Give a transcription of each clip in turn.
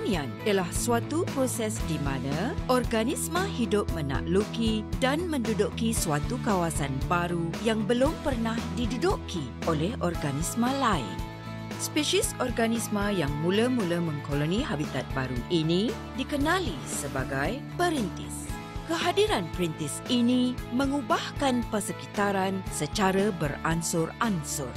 Pertanian ialah suatu proses di mana organisma hidup menakluki dan menduduki suatu kawasan baru yang belum pernah diduduki oleh organisma lain. Spesies organisma yang mula-mula mengkoloni habitat baru ini dikenali sebagai perintis. Kehadiran perintis ini mengubahkan persekitaran secara beransur-ansur.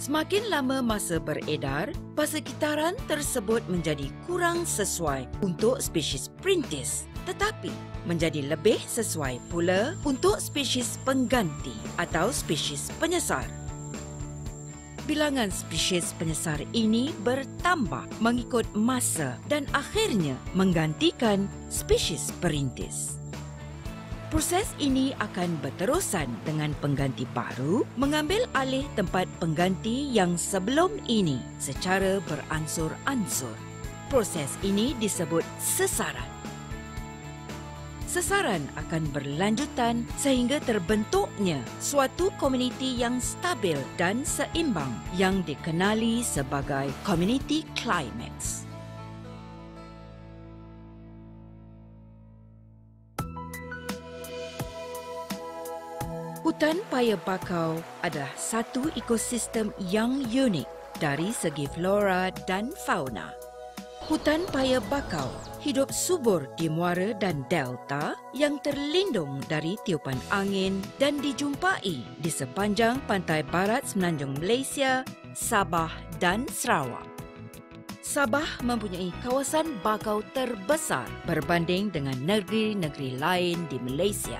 Semakin lama masa beredar, persekitaran tersebut menjadi kurang sesuai untuk spesies perintis, tetapi menjadi lebih sesuai pula untuk spesies pengganti atau spesies penyesar. Bilangan spesies penyesar ini bertambah mengikut masa dan akhirnya menggantikan spesies perintis. Proses ini akan berterusan dengan pengganti baru mengambil alih tempat pengganti yang sebelum ini secara beransur-ansur. Proses ini disebut sesaran. Sesaran akan berlanjutan sehingga terbentuknya suatu komuniti yang stabil dan seimbang yang dikenali sebagai community climax. Hutan paya bakau adalah satu ekosistem yang unik dari segi flora dan fauna. Hutan paya bakau hidup subur di muara dan delta yang terlindung dari tiupan angin dan dijumpai di sepanjang pantai barat semenanjung Malaysia, Sabah dan Sarawak. Sabah mempunyai kawasan bakau terbesar berbanding dengan negeri-negeri lain di Malaysia.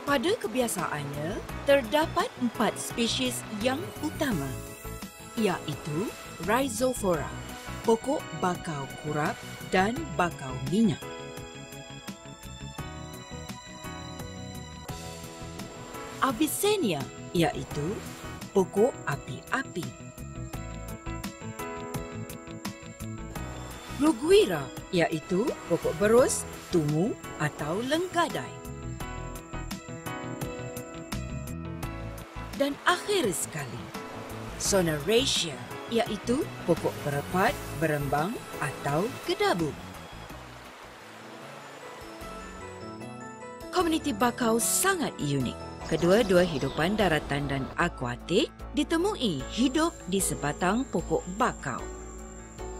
Pada kebiasaannya, terdapat 4 spesies yang utama, iaitu Rhizophora, pokok bakau kurap dan bakau minyak. Avicennia, iaitu pokok api-api. Ruguira, iaitu pokok berus, tumu atau lenggadai. Dan akhir sekali, Soneraceae, iaitu pokok berepat, berembang atau gedabu. Komuniti bakau sangat unik. Kedua-dua hidupan daratan dan akuatik ditemui hidup di sebatang pokok bakau.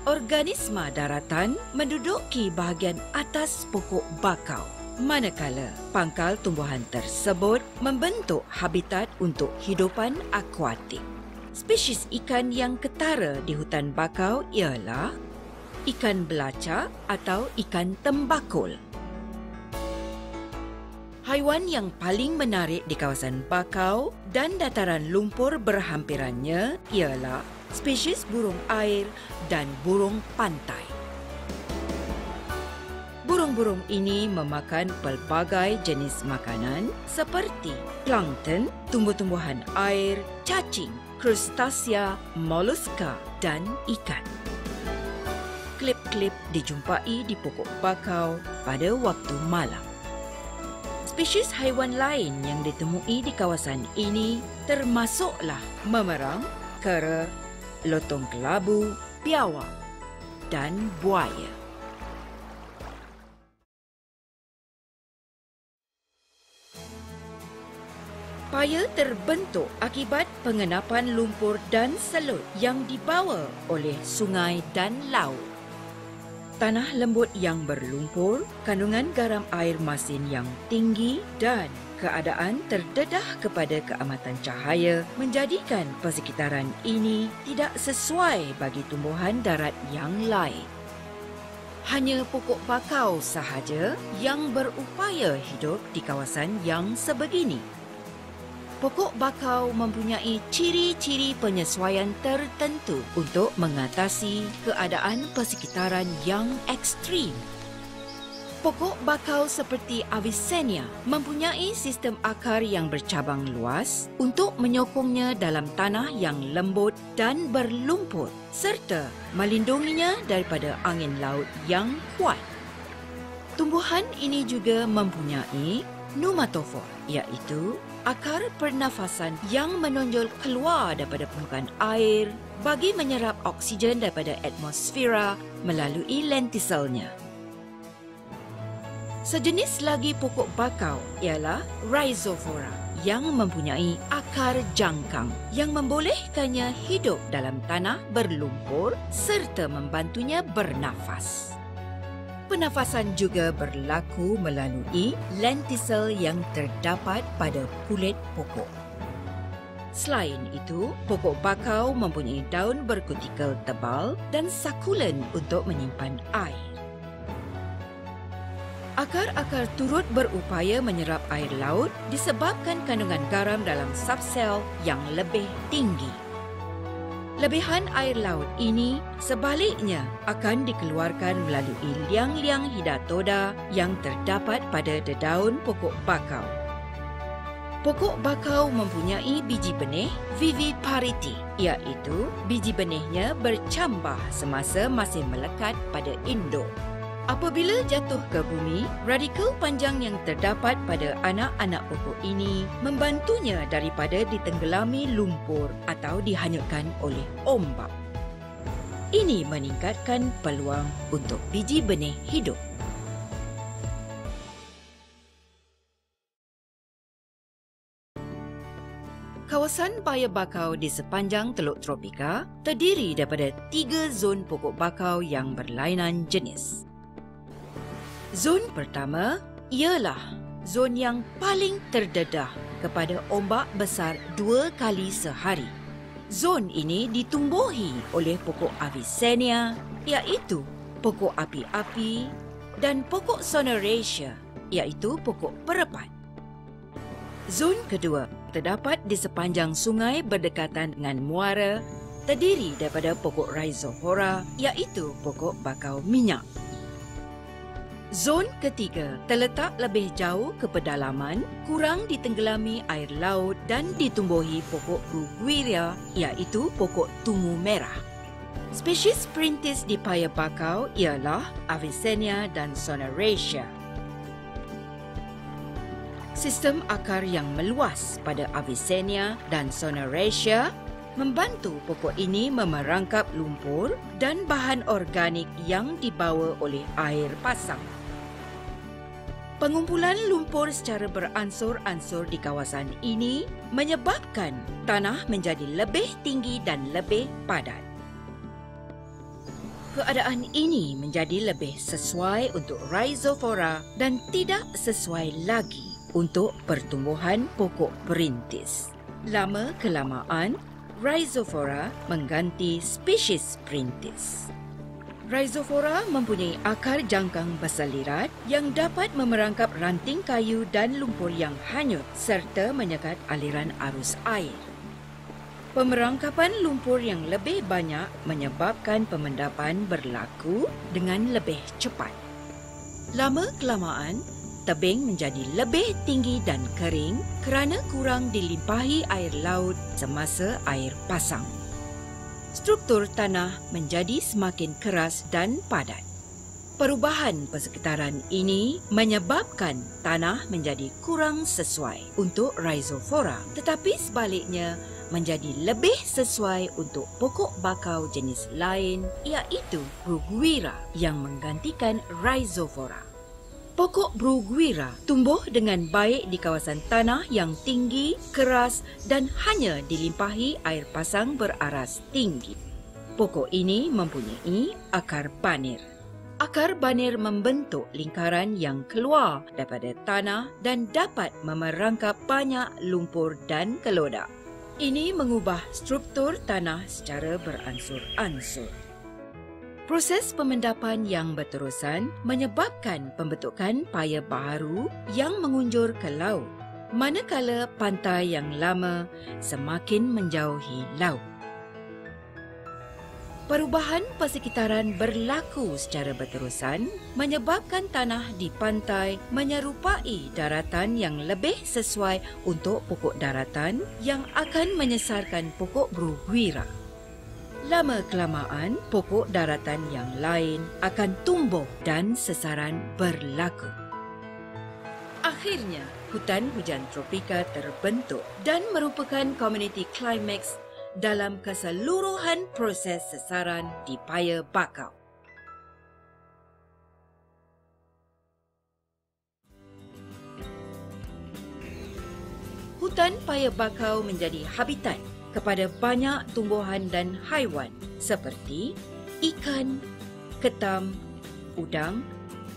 Organisma daratan menduduki bahagian atas pokok bakau, manakala pangkal tumbuhan tersebut membentuk habitat untuk hidupan akuatik. Spesies ikan yang ketara di hutan bakau ialah ikan belacak atau ikan tembakul. Haiwan yang paling menarik di kawasan bakau dan dataran lumpur berhampirannya ialah spesies burung air dan burung pantai. Burung-burung ini memakan pelbagai jenis makanan seperti plankton, tumbuh-tumbuhan air, cacing, krustasea, moluska dan ikan. Klip-klip dijumpai di pokok bakau pada waktu malam. Spesies haiwan lain yang ditemui di kawasan ini termasuklah memerang, kera, lotong kelabu, biawak dan buaya. Paya terbentuk akibat pengenapan lumpur dan selut yang dibawa oleh sungai dan laut. Tanah lembut yang berlumpur, kandungan garam air masin yang tinggi dan keadaan terdedah kepada keamatan cahaya menjadikan persekitaran ini tidak sesuai bagi tumbuhan darat yang lain. Hanya pokok bakau sahaja yang berupaya hidup di kawasan yang sebegini. Pokok bakau mempunyai ciri-ciri penyesuaian tertentu untuk mengatasi keadaan persekitaran yang ekstrim. Pokok bakau seperti Avicennia mempunyai sistem akar yang bercabang luas untuk menyokongnya dalam tanah yang lembut dan berlumpur serta melindunginya daripada angin laut yang kuat. Tumbuhan ini juga mempunyai pneumatophore, iaitu akar pernafasan yang menonjol keluar daripada permukaan air bagi menyerap oksigen daripada atmosfera melalui lentiselnya. Sejenis lagi pokok bakau ialah Rhizophora yang mempunyai akar jangkang yang membolehkannya hidup dalam tanah berlumpur serta membantunya bernafas. Pernafasan juga berlaku melalui lentisel yang terdapat pada kulit pokok. Selain itu, pokok bakau mempunyai daun berkutikel tebal dan sakulen untuk menyimpan air. Akar-akar turut berupaya menyerap air laut disebabkan kandungan garam dalam subsel yang lebih tinggi. Lebihan air laut ini sebaliknya akan dikeluarkan melalui liang-liang hidatoda yang terdapat pada dedaun pokok bakau. Pokok bakau mempunyai biji benih viviparity, iaitu biji benihnya bercambah semasa masih melekat pada induk. Apabila jatuh ke bumi, radikal panjang yang terdapat pada anak-anak pokok ini membantunya daripada ditenggelami lumpur atau dihanyutkan oleh ombak. Ini meningkatkan peluang untuk biji benih hidup. Kawasan paya bakau di sepanjang Teluk Tropika terdiri daripada 3 zon pokok bakau yang berlainan jenis. Zon pertama ialah zon yang paling terdedah kepada ombak besar 2 kali sehari. Zon ini ditumbuhi oleh pokok Avicennia, iaitu pokok api-api, dan pokok Soneraceae, iaitu pokok perepat. Zon kedua terdapat di sepanjang sungai berdekatan dengan muara, terdiri daripada pokok Rhizophora, iaitu pokok bakau minyak. Zon ketiga terletak lebih jauh ke pedalaman, kurang ditenggelami air laut dan ditumbuhi pokok Bruguiera, iaitu pokok tungu merah. Spesies perintis di paya bakau ialah Avicennia dan Soneraceae. Sistem akar yang meluas pada Avicennia dan Soneraceae membantu pokok ini memerangkap lumpur dan bahan organik yang dibawa oleh air pasang. Pengumpulan lumpur secara beransur-ansur di kawasan ini menyebabkan tanah menjadi lebih tinggi dan lebih padat. Keadaan ini menjadi lebih sesuai untuk Rhizophora dan tidak sesuai lagi untuk pertumbuhan pokok perintis. Lama-kelamaan, Rhizophora mengganti spesies perintis. Rhizophora mempunyai akar jangkang berselirat yang dapat memerangkap ranting kayu dan lumpur yang hanyut serta menyekat aliran arus air. Pemerangkapan lumpur yang lebih banyak menyebabkan pemendapan berlaku dengan lebih cepat. Lama-kelamaan, tebing menjadi lebih tinggi dan kering kerana kurang dilimpahi air laut semasa air pasang. Struktur tanah menjadi semakin keras dan padat. Perubahan persekitaran ini menyebabkan tanah menjadi kurang sesuai untuk Rhizophora, tetapi sebaliknya menjadi lebih sesuai untuk pokok bakau jenis lain, iaitu Bruguiera yang menggantikan Rhizophora. Pokok Bruguiera tumbuh dengan baik di kawasan tanah yang tinggi, keras dan hanya dilimpahi air pasang beraras tinggi. Pokok ini mempunyai akar banir. Akar banir membentuk lingkaran yang keluar daripada tanah dan dapat memerangkap banyak lumpur dan kelodak. Ini mengubah struktur tanah secara beransur-ansur. Proses pemendapan yang berterusan menyebabkan pembentukan paya baharu yang mengunjur ke laut, manakala pantai yang lama semakin menjauhi laut. Perubahan persekitaran berlaku secara berterusan menyebabkan tanah di pantai menyerupai daratan yang lebih sesuai untuk pokok daratan yang akan menyesarkan pokok Bruguiera. Lama-kelamaan, pokok daratan yang lain akan tumbuh dan sesaran berlaku. Akhirnya, hutan hujan tropika terbentuk dan merupakan komuniti klimaks dalam keseluruhan proses sesaran di Paya Bakau. Hutan Paya Bakau menjadi habitat kepada banyak tumbuhan dan haiwan seperti ikan, ketam, udang,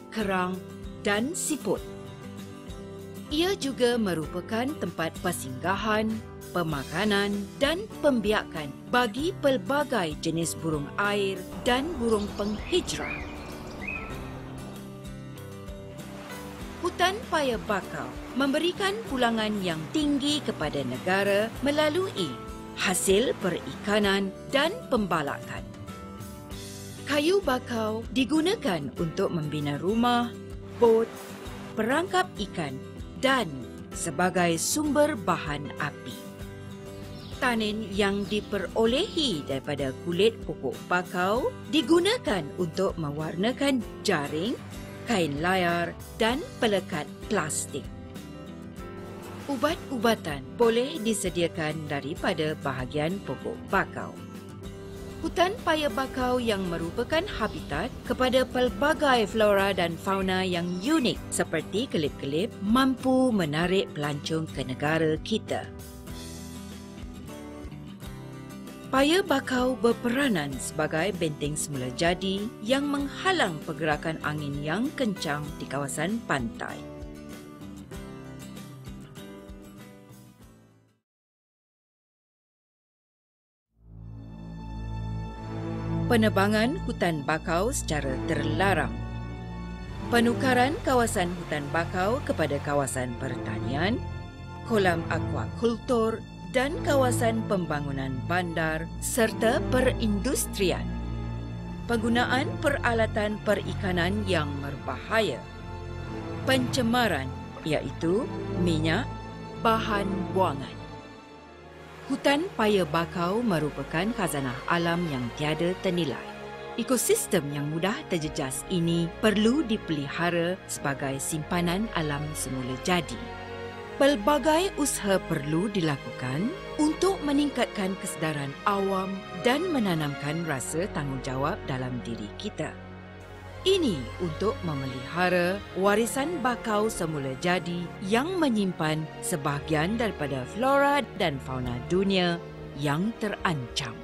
kerang dan siput. Ia juga merupakan tempat persinggahan, pemakanan dan pembiakan bagi pelbagai jenis burung air dan burung penghijrah. Hutan Paya Bakau memberikan pulangan yang tinggi kepada negara melalui hasil perikanan dan pembalakan. Kayu bakau digunakan untuk membina rumah, bot, perangkap ikan dan sebagai sumber bahan api. Tanin yang diperolehi daripada kulit pokok bakau digunakan untuk mewarnakan jaring, kain layar dan pelekat plastik. Ubat-ubatan boleh disediakan daripada bahagian pokok bakau. Hutan Paya Bakau yang merupakan habitat kepada pelbagai flora dan fauna yang unik seperti kelip-kelip mampu menarik pelancong ke negara kita. Paya Bakau berperanan sebagai benteng semula jadi yang menghalang pergerakan angin yang kencang di kawasan pantai. Penebangan hutan bakau secara terlarang. Penukaran kawasan hutan bakau kepada kawasan pertanian, kolam aquakultur dan kawasan pembangunan bandar serta perindustrian. Penggunaan peralatan perikanan yang berbahaya. Pencemaran iaitu minyak, bahan buangan. Hutan Paya Bakau merupakan khazanah alam yang tiada ternilai. Ekosistem yang mudah terjejas ini perlu dipelihara sebagai simpanan alam semula jadi. Pelbagai usaha perlu dilakukan untuk meningkatkan kesedaran awam dan menanamkan rasa tanggungjawab dalam diri kita. Ini untuk memelihara warisan bakau semula jadi yang menyimpan sebahagian daripada flora dan fauna dunia yang terancam.